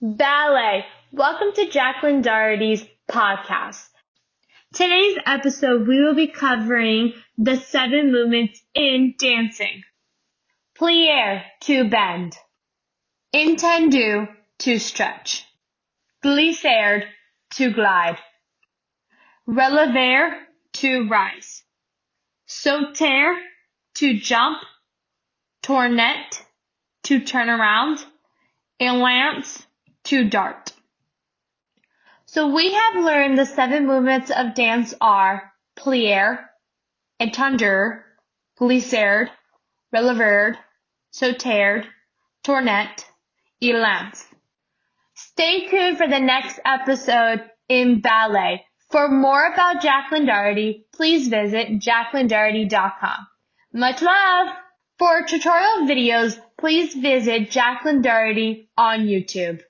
Ballet. Welcome to Jacklyn Dougherty's podcast. Today's episode, we will be covering the 7 movements in dancing. Plié, to bend. Étendu, to stretch. Glissade, to glide. Relever, to rise. Sauter, to jump. Tournette, to turn around. And lance, to dart. So we have learned the 7 movements of dance are plié, étendu, glissade, relevé, sauté, tournette, et lance. Stay tuned for the next episode in ballet. For more about Jacklyn Dougherty, please visit jacklyndougherty.com. Much love! For tutorial videos, please visit Jacklyn Dougherty on YouTube.